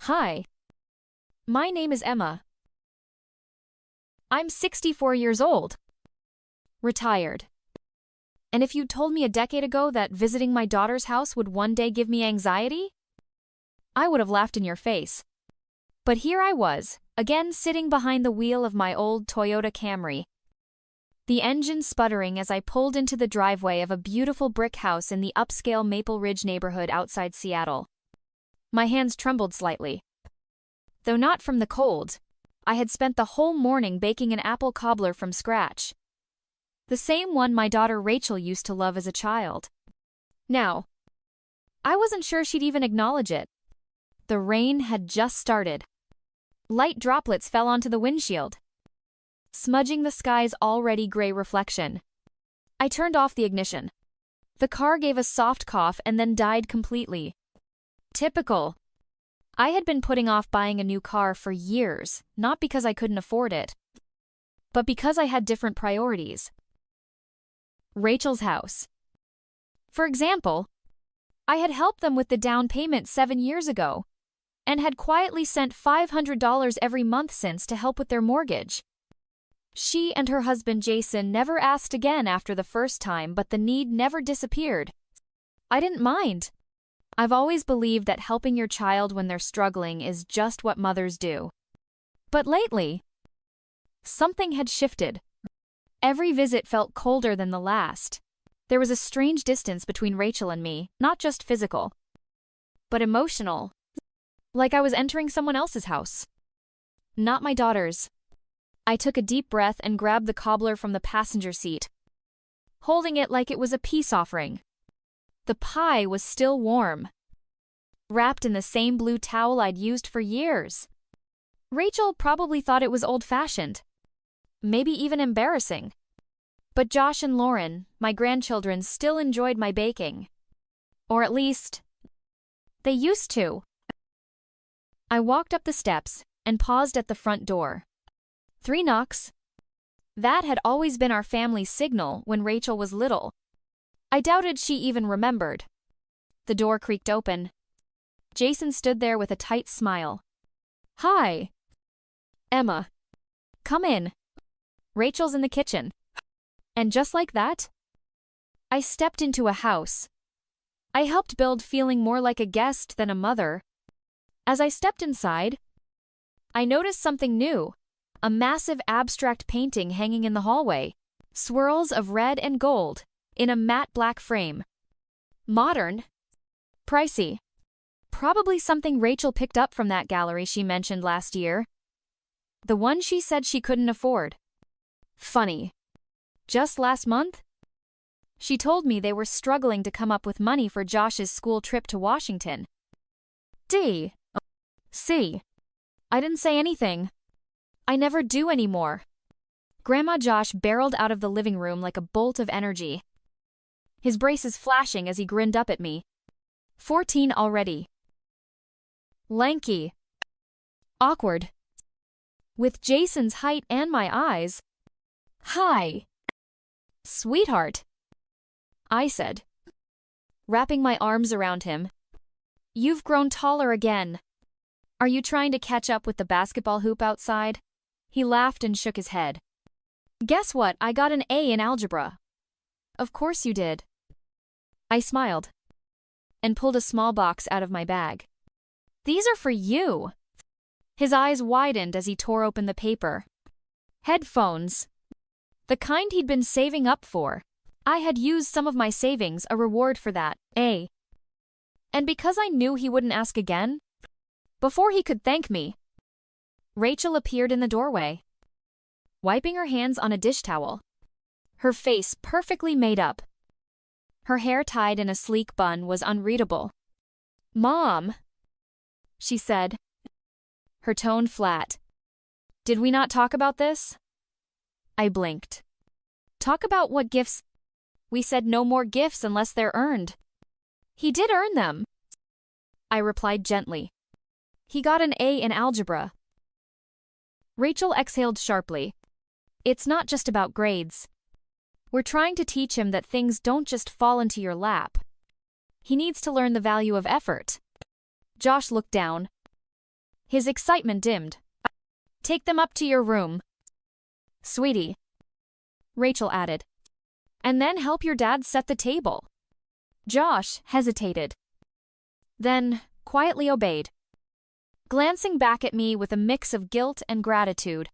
Hi, my name is Emma. I'm 64 years old, retired. And if you'd told me a decade ago that visiting my daughter's house would one day give me anxiety, I would have laughed in your face. But here I was, again sitting behind the wheel of my old Toyota Camry, the engine sputtering as I pulled into the driveway of a beautiful brick house in the upscale Maple Ridge neighborhood outside Seattle. My hands trembled slightly. Though not from the cold, I had spent the whole morning baking an apple cobbler from scratch. The same one my daughter Rachel used to love as a child. Now, I wasn't sure she'd even acknowledge it. The rain had just started. Light droplets fell onto the windshield, smudging the sky's already gray reflection. I turned off the ignition. The car gave a soft cough and then died completely. Typical. I had been putting off buying a new car for years, not because I couldn't afford it, but because I had different priorities. Rachel's house. For example, I had helped them with the down payment 7 years ago, and had quietly sent $500 every month since to help with their mortgage. She and her husband Jason never asked again after the first time, but the need never disappeared. I didn't mind. I've always believed that helping your child when they're struggling is just what mothers do. But lately, something had shifted. Every visit felt colder than the last. There was a strange distance between Rachel and me, not just physical, but emotional. Like I was entering someone else's house. Not my daughter's. I took a deep breath and grabbed the cobbler from the passenger seat, holding it like it was a peace offering. The pie was still warm, wrapped in the same blue towel I'd used for years. Rachel probably thought it was old-fashioned, maybe even embarrassing. But Josh and Lauren, my grandchildren, still enjoyed my baking. Or at least, they used to. I walked up the steps and paused at the front door. 3 knocks. That had always been our family's signal when Rachel was little. I doubted she even remembered. The door creaked open. Jason stood there with a tight smile. Hi, Emma. Come in. Rachel's in the kitchen. And just like that, I stepped into a house. I helped build feeling more like a guest than a mother. As I stepped inside, I noticed something new. A massive abstract painting hanging in the hallway. Swirls of red and gold in a matte black frame. Modern. Pricey. Probably something Rachel picked up from that gallery she mentioned last year. The one she said she couldn't afford. Funny. Just last month, she told me they were struggling to come up with money for Josh's school trip to Washington. C. I didn't say anything. I never do anymore. Grandma Josh barreled out of the living room like a bolt of energy, his braces flashing as he grinned up at me. 14 already. Lanky. Awkward. With Jason's height and my eyes. Hi. Sweetheart, I said, wrapping my arms around him. You've grown taller again. Are you trying to catch up with the basketball hoop outside? He laughed and shook his head. Guess what? I got an A in algebra. Of course you did. I smiled and pulled a small box out of my bag. These are for you. His eyes widened as he tore open the paper. Headphones. The kind he'd been saving up for. I had used some of my savings, a reward for that, A. And because I knew he wouldn't ask again, before he could thank me, Rachel appeared in the doorway, wiping her hands on a dish towel, her face perfectly made up. Her hair tied in a sleek bun was unreadable. Mom, she said, her tone flat. Did we not talk about this? I blinked. Talk about what gifts? We said no more gifts unless they're earned. He did earn them, I replied gently. He got an A in algebra. Rachel exhaled sharply. It's not just about grades. We're trying to teach him that things don't just fall into your lap. He needs to learn the value of effort. Josh looked down, His excitement dimmed. Take them up to your room, sweetie, Rachel added. And then help your dad set the table. Josh hesitated, then quietly obeyed, glancing back at me with a mix of guilt and gratitude.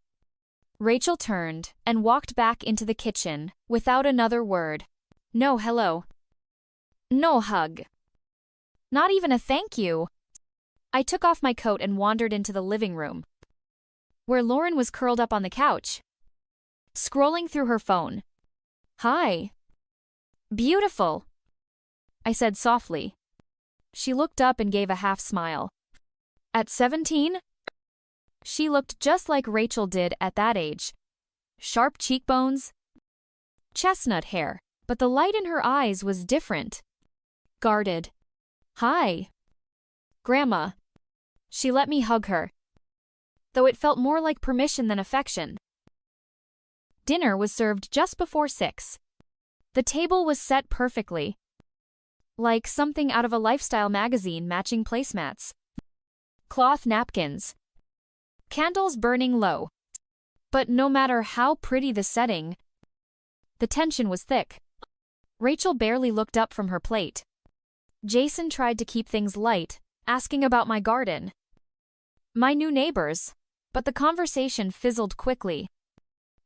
Rachel turned and walked back into the kitchen without another word. No hello. No hug. Not even a thank you. I took off my coat and wandered into the living room, where Lauren was curled up on the couch, scrolling through her phone. Hi. Beautiful, I said softly. She looked up and gave a half smile. At 17? She looked just like Rachel did at that age. Sharp cheekbones, chestnut hair, but the light in her eyes was different. Guarded. Hi. Grandma. She let me hug her, though it felt more like permission than affection. Dinner was served just before 6. The table was set perfectly, like something out of a lifestyle magazine, matching placemats. Cloth napkins. Candles burning low. But no matter how pretty the setting, the tension was thick. Rachel barely looked up from her plate. Jason tried to keep things light, asking about my garden, my new neighbors, but the conversation fizzled quickly.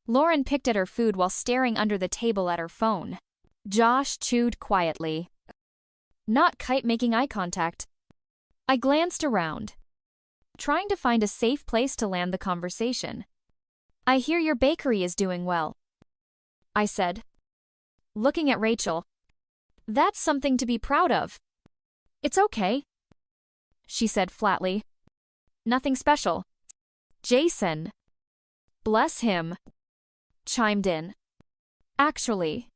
Lauren picked at her food while staring under the table at her phone. Josh chewed quietly, not quite making eye contact. I glanced around, trying to find a safe place to land the conversation. I hear your bakery is doing well, I said, looking at Rachel. That's something to be proud of. It's okay, she said flatly. Nothing special. Jason, bless him, chimed in. Actually,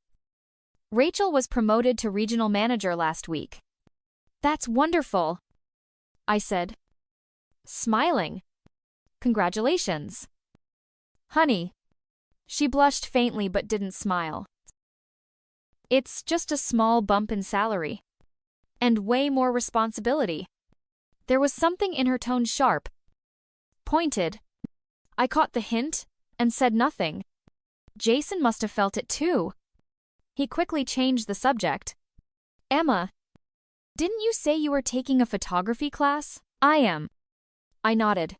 Rachel was promoted to regional manager last week. That's wonderful, I said, smiling. Congratulations. Honey. She blushed faintly but didn't smile. It's just a small bump in salary. And way more responsibility. There was something in her tone sharp, pointed. I caught the hint and said nothing. Jason must have felt it too. He quickly changed the subject. Emma, didn't you say you were taking a photography class? I am. I nodded.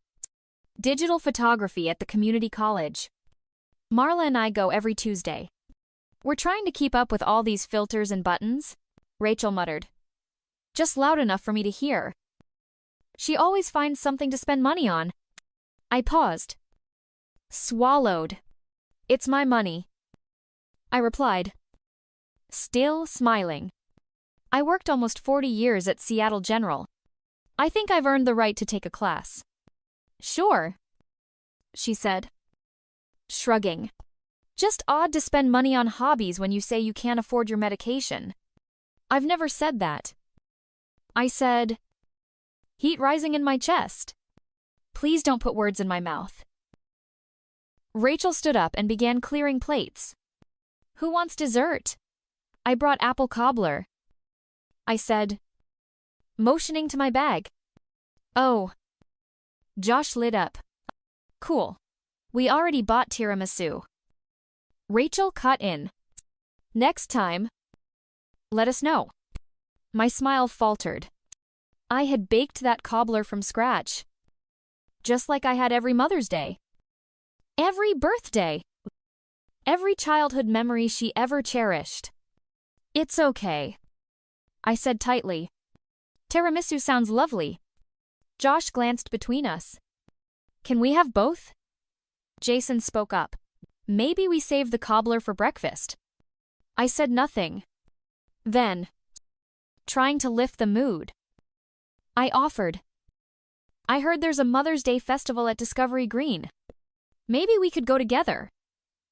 Digital photography at the community college. Marla and I go every Tuesday. We're trying to keep up with all these filters and buttons, Rachel muttered. Just loud enough for me to hear. She always finds something to spend money on. I paused. Swallowed. It's my money, I replied, still smiling. I worked almost 40 years at Seattle General. I think I've earned the right to take a class. Sure, she said, shrugging. Just odd to spend money on hobbies when you say you can't afford your medication. I've never said that. I said, heat rising in my chest. Please don't put words in my mouth. Rachel stood up and began clearing plates. Who wants dessert? I brought apple cobbler, I said, motioning to my bag. Oh. Josh lit up. Cool. We already bought tiramisu. Rachel cut in. Next time, let us know. My smile faltered. I had baked that cobbler from scratch, just like I had every Mother's Day. Every birthday. Every childhood memory she ever cherished. It's okay, I said tightly. Tiramisu sounds lovely. Josh glanced between us. Can we have both? Jason spoke up. Maybe we save the cobbler for breakfast. I said nothing. Then, trying to lift the mood, I offered. I heard there's a Mother's Day festival at Discovery Green. Maybe we could go together.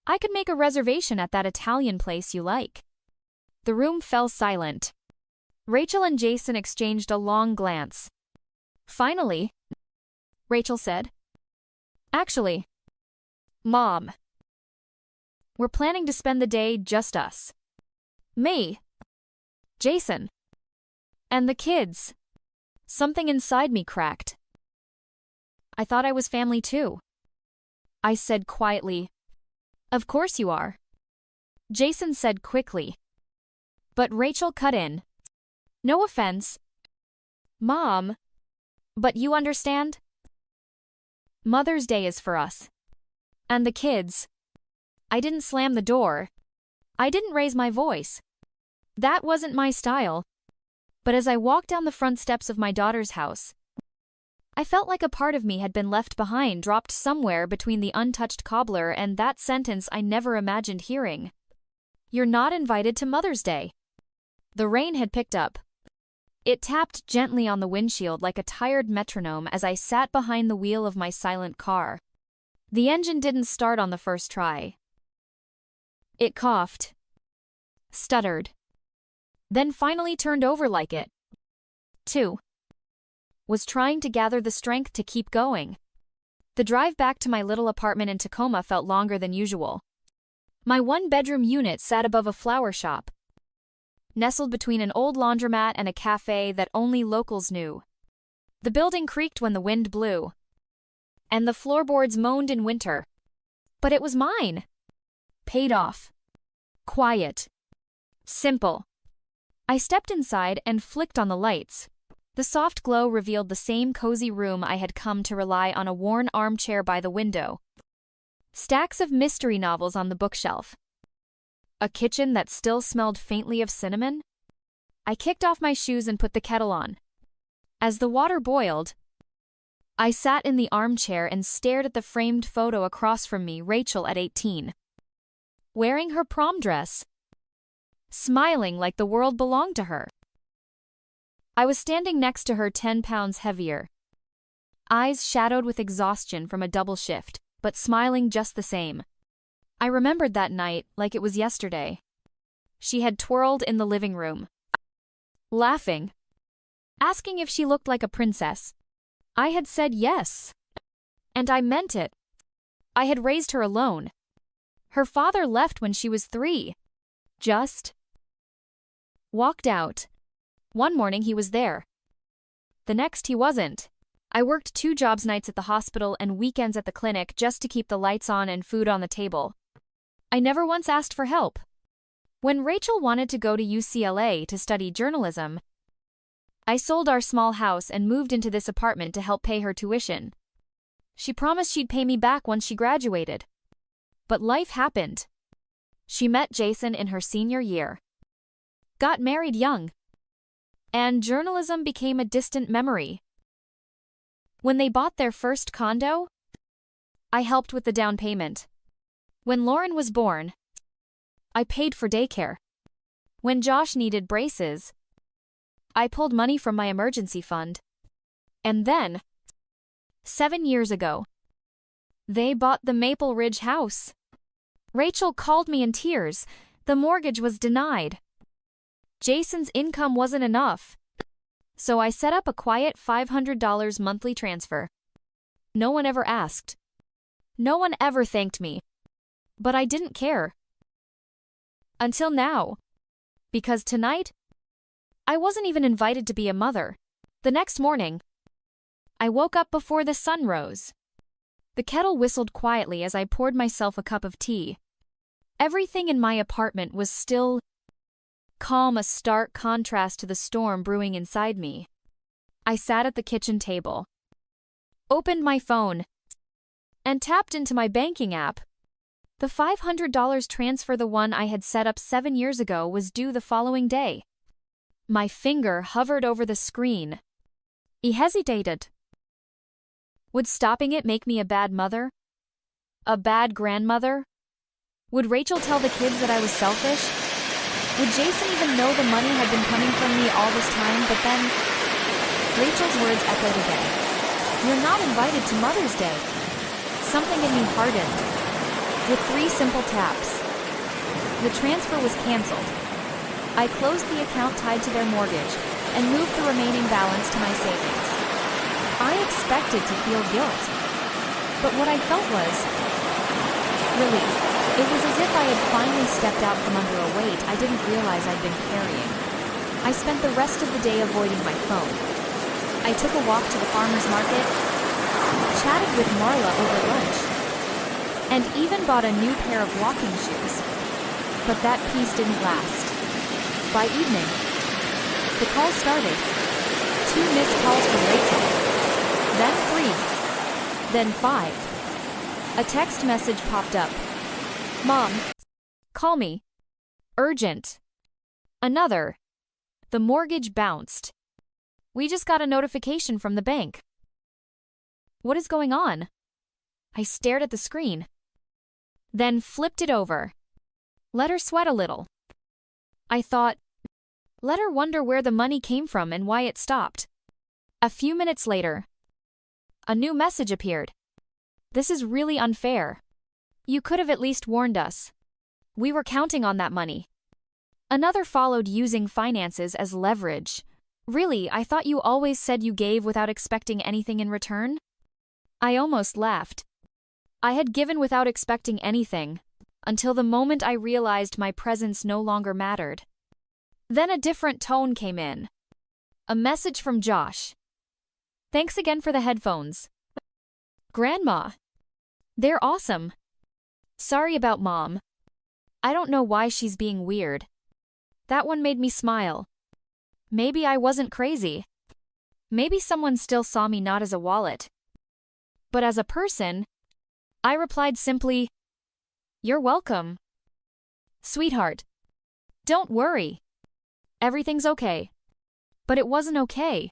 I could make a reservation at that Italian place you like. The room fell silent. Rachel and Jason exchanged a long glance. Finally, Rachel said, actually, Mom, we're planning to spend the day just us. Me, Jason, and the kids. Something inside me cracked. I thought I was family too. I said quietly. Of course you are. Jason said quickly. But Rachel cut in. No offense. Mom. But you understand? Mother's Day is for us. And the kids. I didn't slam the door. I didn't raise my voice. That wasn't my style. But as I walked down the front steps of my daughter's house, I felt like a part of me had been left behind, dropped somewhere between the untouched cobbler and that sentence I never imagined hearing. You're not invited to Mother's Day. The rain had picked up. It tapped gently on the windshield like a tired metronome as I sat behind the wheel of my silent car. The engine didn't start on the first try. It coughed, stuttered, then finally turned over like it, too, was trying to gather the strength to keep going. The drive back to my little apartment in Tacoma felt longer than usual. My one-bedroom unit sat above a flower shop, nestled between an old laundromat and a cafe that only locals knew. The building creaked when the wind blew, and the floorboards moaned in winter. But it was mine. Paid off. Quiet. Simple. I stepped inside and flicked on the lights. The soft glow revealed the same cozy room I had come to rely on, a worn armchair by the window, stacks of mystery novels on the bookshelf, a kitchen that still smelled faintly of cinnamon. I kicked off my shoes and put the kettle on. As the water boiled, I sat in the armchair and stared at the framed photo across from me, Rachel at 18. Wearing her prom dress, smiling like the world belonged to her. I was standing next to her, 10 pounds heavier, eyes shadowed with exhaustion from a double shift, but smiling just the same. I remembered that night like it was yesterday. She had twirled in the living room, laughing, asking if she looked like a princess. I had said yes, and I meant it. I had raised her alone. Her father left when she was 3. Just walked out. One morning he was there. The next he wasn't. I worked 2 jobs, nights at the hospital and weekends at the clinic, just to keep the lights on and food on the table. I never once asked for help. When Rachel wanted to go to UCLA to study journalism, I sold our small house and moved into this apartment to help pay her tuition. She promised she'd pay me back once she graduated. But life happened. She met Jason in her senior year, got married young, and journalism became a distant memory. When they bought their first condo, I helped with the down payment. When Lauren was born, I paid for daycare. When Josh needed braces, I pulled money from my emergency fund. And then, 7 years ago, they bought the Maple Ridge house. Rachel called me in tears. The mortgage was denied. Jason's income wasn't enough, so I set up a quiet $500 monthly transfer. No one ever asked. No one ever thanked me. But I didn't care. Until now. Because tonight, I wasn't even invited to be a mother. The next morning, I woke up before the sun rose. The kettle whistled quietly as I poured myself a cup of tea. Everything in my apartment was still calm, a stark contrast to the storm brewing inside me. I sat at the kitchen table, opened my phone, and tapped into my banking app. The $500 transfer, the one I had set up 7 years ago, was due the following day. My finger hovered over the screen. I hesitated. Would stopping it make me a bad mother? A bad grandmother? Would Rachel tell the kids that I was selfish? Would Jason even know the money had been coming from me all this time? But then, Rachel's words echoed again. You're not invited to Mother's Day. Something in me hardened. With 3 simple taps, the transfer was canceled. I closed the account tied to their mortgage and moved the remaining balance to my savings. I expected to feel guilt, but what I felt was relief. It was as if I had finally stepped out from under a weight I didn't realize I'd been carrying. I spent the rest of the day avoiding my phone. I took a walk to the farmer's market, chatted with Marla over lunch, and even bought a new pair of walking shoes. But that peace didn't last. By evening, the call started. 2 missed calls from Rachel, then 3, then 5. A text message popped up. Mom, call me. Urgent. Another. The mortgage bounced. We just got a notification from the bank. What is going on? I stared at the screen, then flipped it over. Let her sweat a little. I thought, let her wonder where the money came from and why it stopped. A few minutes later, a new message appeared. This is really unfair. You could have at least warned us. We were counting on that money. Another followed, using finances as leverage. Really, I thought you always said you gave without expecting anything in return? I almost laughed. I had given without expecting anything, until the moment I realized my presence no longer mattered. Then a different tone came in. A message from Josh. Thanks again for the headphones. Grandma. They're awesome. Sorry about Mom. I don't know why she's being weird. That one made me smile. Maybe I wasn't crazy. Maybe someone still saw me not as a wallet, but as a person. I replied simply, You're welcome. Sweetheart. Don't worry. Everything's okay. But it wasn't okay.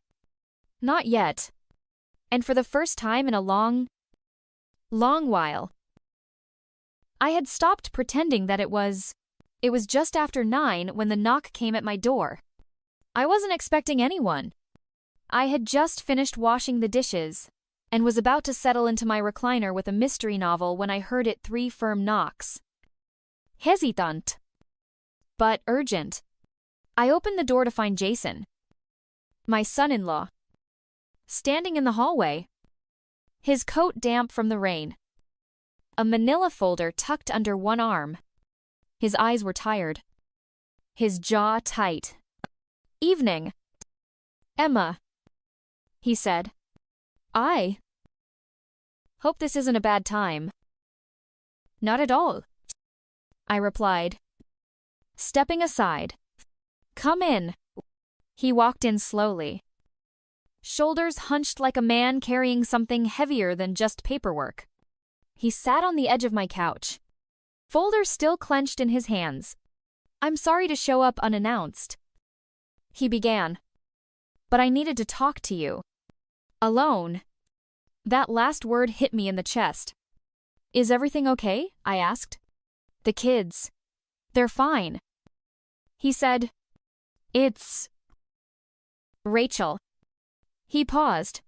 Not yet. And for the first time in a long while, I had stopped pretending that it was just after 9 when the knock came at my door. I wasn't expecting anyone. I had just finished washing the dishes and was about to settle into my recliner with a mystery novel when I heard it 3 firm knocks. Hesitant, but urgent. I opened the door to find Jason, my son-in-law, standing in the hallway, his coat damp from the rain, a manila folder tucked under one arm. His eyes were tired, his jaw tight. Evening. Emma, he said. I hope this isn't a bad time. Not at all, I replied, stepping aside. Come in. He walked in slowly, shoulders hunched like a man carrying something heavier than just paperwork. He sat on the edge of my couch, folder still clenched in his hands. I'm sorry to show up unannounced, he began, but I needed to talk to you. Alone. That last word hit me in the chest. Is everything okay? I asked. The kids. They're fine. He said, It's Rachel. He paused,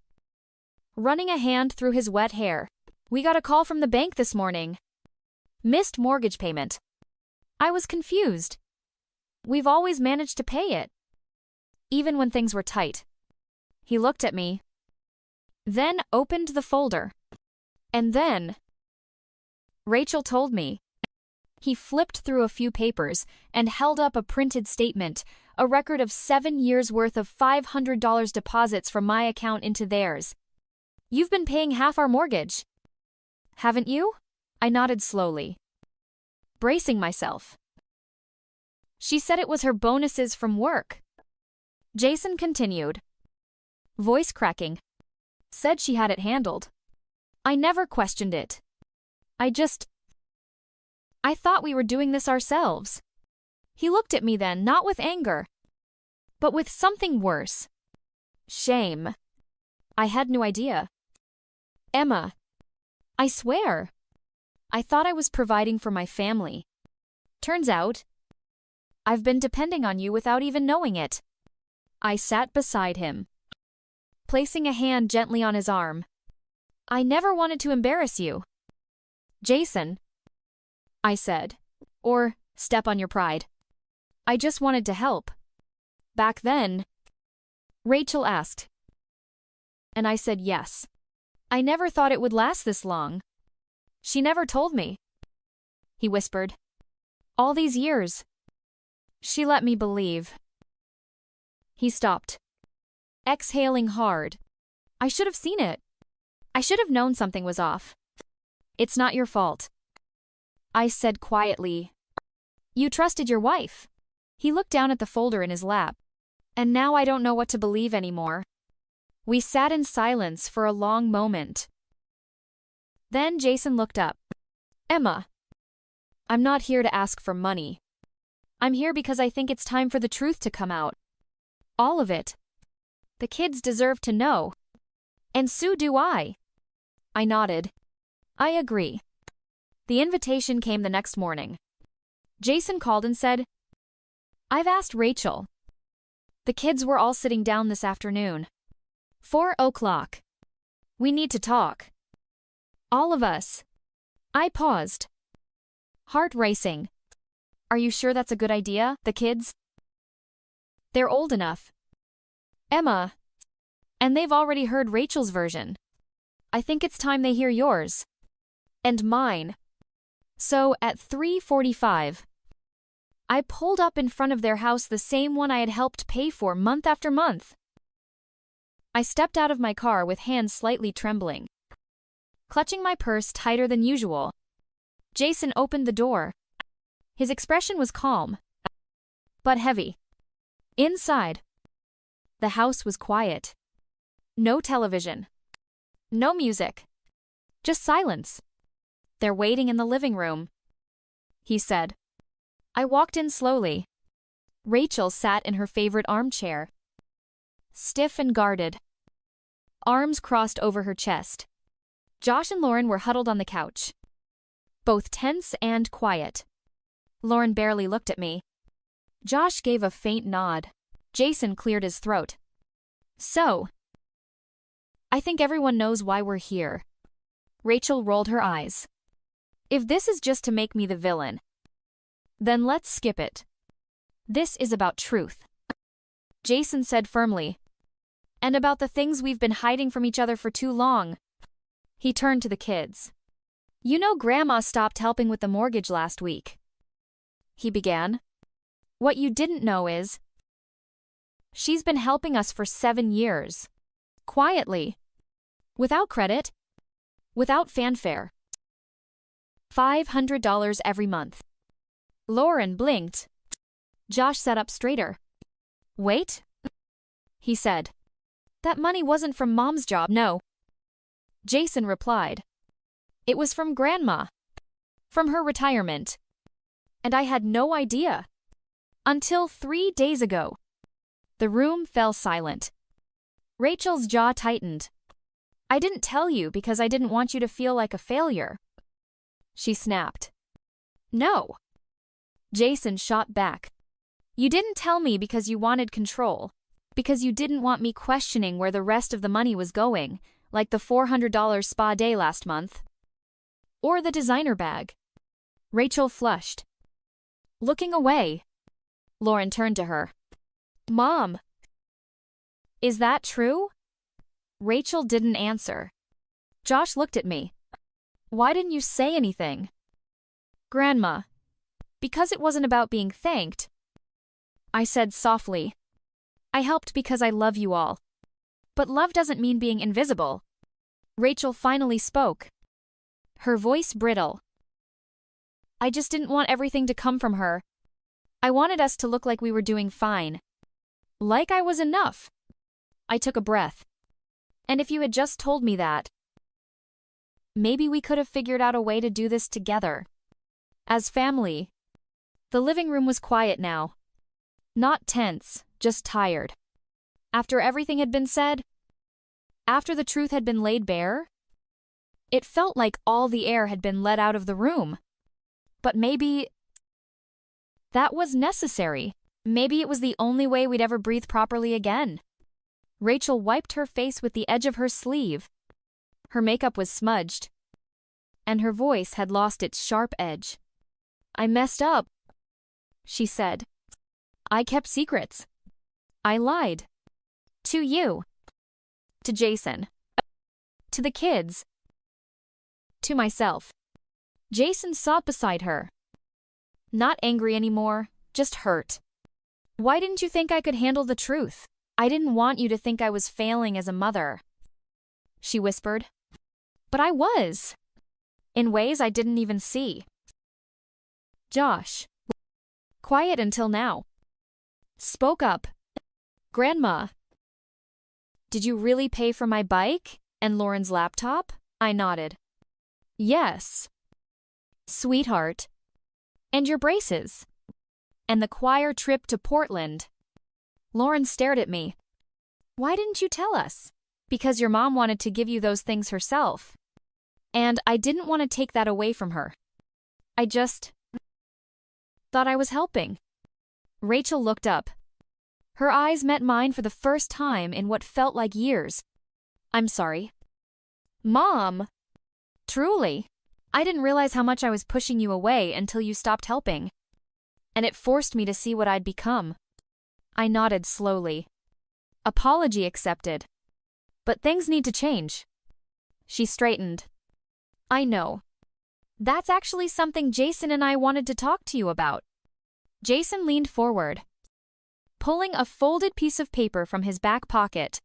running a hand through his wet hair. We got a call from the bank this morning. Missed mortgage payment. I was confused. We've always managed to pay it, even when things were tight. He looked at me, then opened the folder. And then Rachel told me. He flipped through a few papers and held up a printed statement, a record of 7 years' worth of $500 deposits from my account into theirs. You've been paying half our mortgage, haven't you? I nodded slowly, bracing myself. She said it was her bonuses from work. Jason continued, voice cracking. Said she had it handled. I never questioned it. I thought we were doing this ourselves. He looked at me then, not with anger, but with something worse. Shame. I had no idea. Emma, I swear. I thought I was providing for my family. Turns out, I've been depending on you without even knowing it. I sat beside him, placing a hand gently on his arm. I never wanted to embarrass you, Jason, I said, or step on your pride. I just wanted to help. Back then, Rachel asked, and I said yes. I never thought it would last this long. She never told me, he whispered. All these years, she let me believe. He stopped, exhaling hard. I should have seen it. I should have known something was off. It's not your fault, I said quietly. You trusted your wife. He looked down at the folder in his lap. And now I don't know what to believe anymore. We sat in silence for a long moment. Then Jason looked up. Emma, I'm not here to ask for money. I'm here because I think it's time for the truth to come out. All of it. The kids deserve to know. And so do I. I nodded. I agree. The invitation came the next morning. Jason called and said, I've asked Rachel. The kids were all sitting down this afternoon. 4 o'clock. We need to talk. All of us. I paused. Heart racing. Are you sure that's a good idea, the kids? They're old enough. Emma. And they've already heard Rachel's version. I think it's time they hear yours. And mine. So, at 3:45, I pulled up in front of their house, the same one I had helped pay for month after month. I stepped out of my car with hands slightly trembling, clutching my purse tighter than usual. Jason opened the door. His expression was calm, but heavy. Inside, the house was quiet. No television. No music. Just silence. They're waiting in the living room, he said. I walked in slowly. Rachel sat in her favorite armchair, stiff and guarded, arms crossed over her chest. Josh and Lauren were huddled on the couch, both tense and quiet. Lauren barely looked at me. Josh gave a faint nod. Jason cleared his throat. So, I think everyone knows why we're here. Rachel rolled her eyes. If this is just to make me the villain, then let's skip it. This is about truth, Jason said firmly. And about the things we've been hiding from each other for too long. He turned to the kids. You know Grandma stopped helping with the mortgage last week, he began. What you didn't know is, she's been helping us for 7 years. Quietly. Without credit. Without fanfare. $500 every month. Lauren blinked. Josh sat up straighter. Wait, he said. That money wasn't from Mom's job, no. Jason replied. It was from Grandma. From her retirement. And I had no idea. Until 3 days ago. The room fell silent. Rachel's jaw tightened. I didn't tell you because I didn't want you to feel like a failure, she snapped. No. Jason shot back. You didn't tell me because you wanted control, because you didn't want me questioning where the rest of the money was going, like the $400 spa day last month. Or the designer bag. Rachel flushed. Looking away. Lauren turned to her. Mom. Is that true? Rachel didn't answer. Josh looked at me. Why didn't you say anything? Grandma. Because it wasn't about being thanked. I said softly. I helped because I love you all. But love doesn't mean being invisible. Rachel finally spoke. Her voice brittle. I just didn't want everything to come from her. I wanted us to look like we were doing fine. Like I was enough. I took a breath. And if you had just told me that, maybe we could have figured out a way to do this together. As family. The living room was quiet now. Not tense, just tired. After everything had been said, after the truth had been laid bare, it felt like all the air had been let out of the room. But maybe that was necessary. Maybe it was the only way we'd ever breathe properly again. Rachel wiped her face with the edge of her sleeve. Her makeup was smudged, and her voice had lost its sharp edge. I messed up, she said. I kept secrets. I lied. To you. To Jason. To the kids. To myself. Jason sobbed beside her. Not angry anymore, just hurt. Why didn't you think I could handle the truth? I didn't want you to think I was failing as a mother, she whispered. But I was. In ways I didn't even see. Josh. Quiet until now. Spoke up. Grandma. Did you really pay for my bike and Lauren's laptop? I nodded. Yes. Sweetheart. And your braces. And the choir trip to Portland. Lauren stared at me. Why didn't you tell us? Because your mom wanted to give you those things herself. And I didn't want to take that away from her. I just thought I was helping. Rachel looked up. Her eyes met mine for the first time in what felt like years. I'm sorry. Mom! Truly. I didn't realize how much I was pushing you away until you stopped helping. And it forced me to see what I'd become. I nodded slowly. Apology accepted. But things need to change. She straightened. I know. That's actually something Jason and I wanted to talk to you about. Jason leaned forward, pulling a folded piece of paper from his back pocket.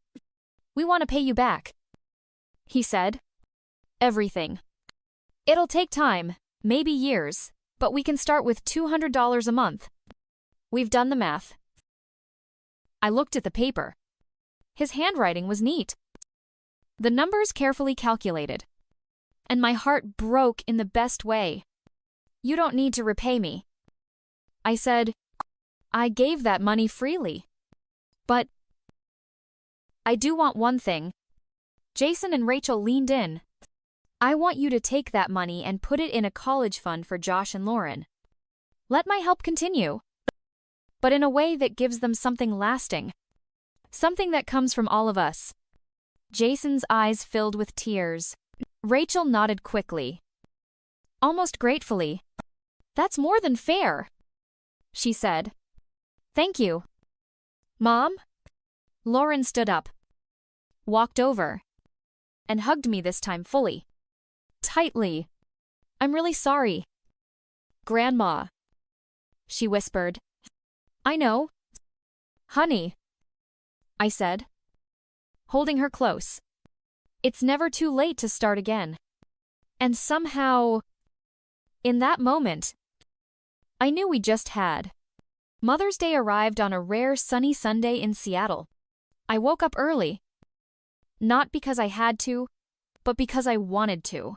We want to pay you back, he said. Everything. It'll take time, maybe years, but we can start with $200 a month. We've done the math. I looked at the paper. His handwriting was neat. The numbers carefully calculated. And my heart broke in the best way. You don't need to repay me. I said, I gave that money freely. But I do want one thing. Jason and Rachel leaned in. I want you to take that money and put it in a college fund for Josh and Lauren. Let my help continue. But in a way that gives them something lasting. Something that comes from all of us. Jason's eyes filled with tears. Rachel nodded quickly. Almost gratefully. That's more than fair, she said. Thank you. Mom? Lauren stood up, walked over, and hugged me this time fully. Tightly. I'm really sorry. Grandma. She whispered. I know. Honey. I said, holding her close. It's never too late to start again. And somehow, in that moment, I knew we just had. Mother's Day arrived on a rare sunny Sunday in Seattle. I woke up early. Not because I had to, but because I wanted to.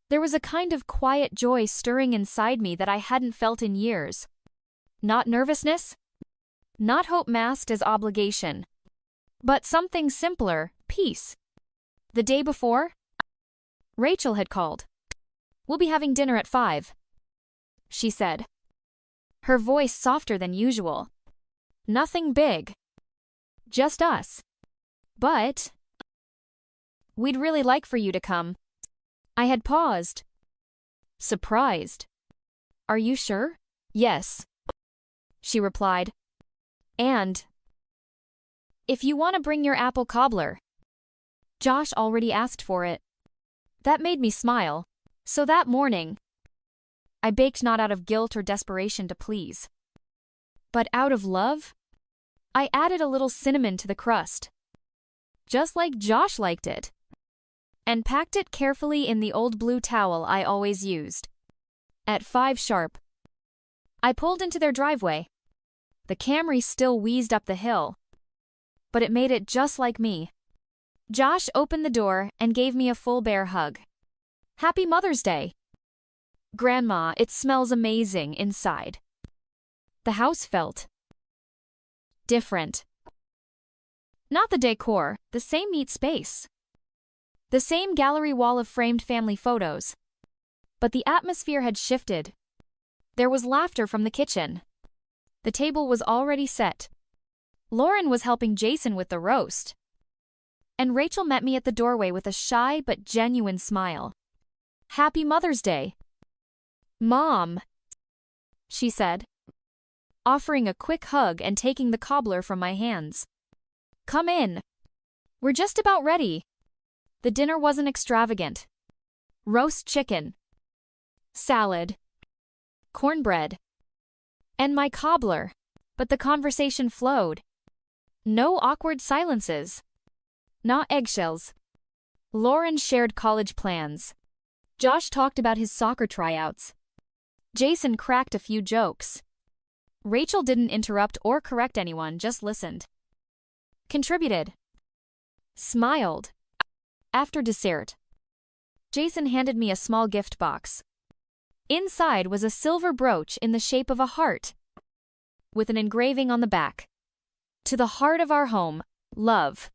There was a kind of quiet joy stirring inside me that I hadn't felt in years. Not nervousness, not hope masked as obligation, but something simpler, peace. The day before, Rachel had called. We'll be having dinner at 5, she said. Her voice softer than usual. Nothing big. Just us. But we'd really like for you to come. I had paused. Surprised. Are you sure? Yes, she replied. And if you want to bring your apple cobbler. Josh already asked for it. That made me smile. So that morning, I baked not out of guilt or desperation to please, but out of love. I added a little cinnamon to the crust, just like Josh liked it, and packed it carefully in the old blue towel I always used. At 5 sharp, I pulled into their driveway. The Camry still wheezed up the hill, but it made it just like me. Josh opened the door and gave me a full bear hug. Happy Mother's Day. Grandma, it smells amazing inside. The house felt different. Not the decor, the same neat space. The same gallery wall of framed family photos. But the atmosphere had shifted. There was laughter from the kitchen. The table was already set. Lauren was helping Jason with the roast. And Rachel met me at the doorway with a shy but genuine smile. Happy Mother's Day. Mom, she said, offering a quick hug and taking the cobbler from my hands. Come in. We're just about ready. The dinner wasn't extravagant. Roast chicken, salad, cornbread, and my cobbler, but the conversation flowed. No awkward silences. Not eggshells. Lauren shared college plans. Josh talked about his soccer tryouts. Jason cracked a few jokes. Rachel didn't interrupt or correct anyone, just listened. Contributed. Smiled. After dessert, Jason handed me a small gift box. Inside was a silver brooch in the shape of a heart, with an engraving on the back. To the heart of our home, love.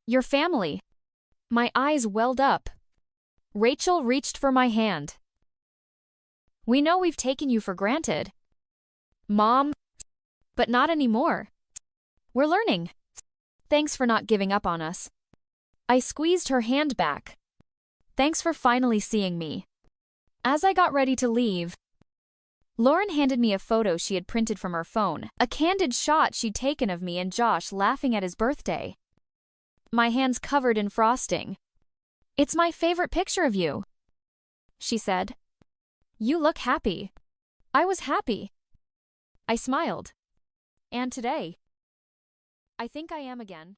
Your family. My eyes welled up. Rachel reached for my hand. We know we've taken you for granted, Mom, but not anymore. We're learning. Thanks for not giving up on us. I squeezed her hand back. Thanks for finally seeing me. As I got ready to leave, Lauren handed me a photo she had printed from her phone, a candid shot she'd taken of me and Josh laughing at his birthday. My hands covered in frosting. It's my favorite picture of you, she said. You look happy. I was happy. I smiled. And today, I think I am again.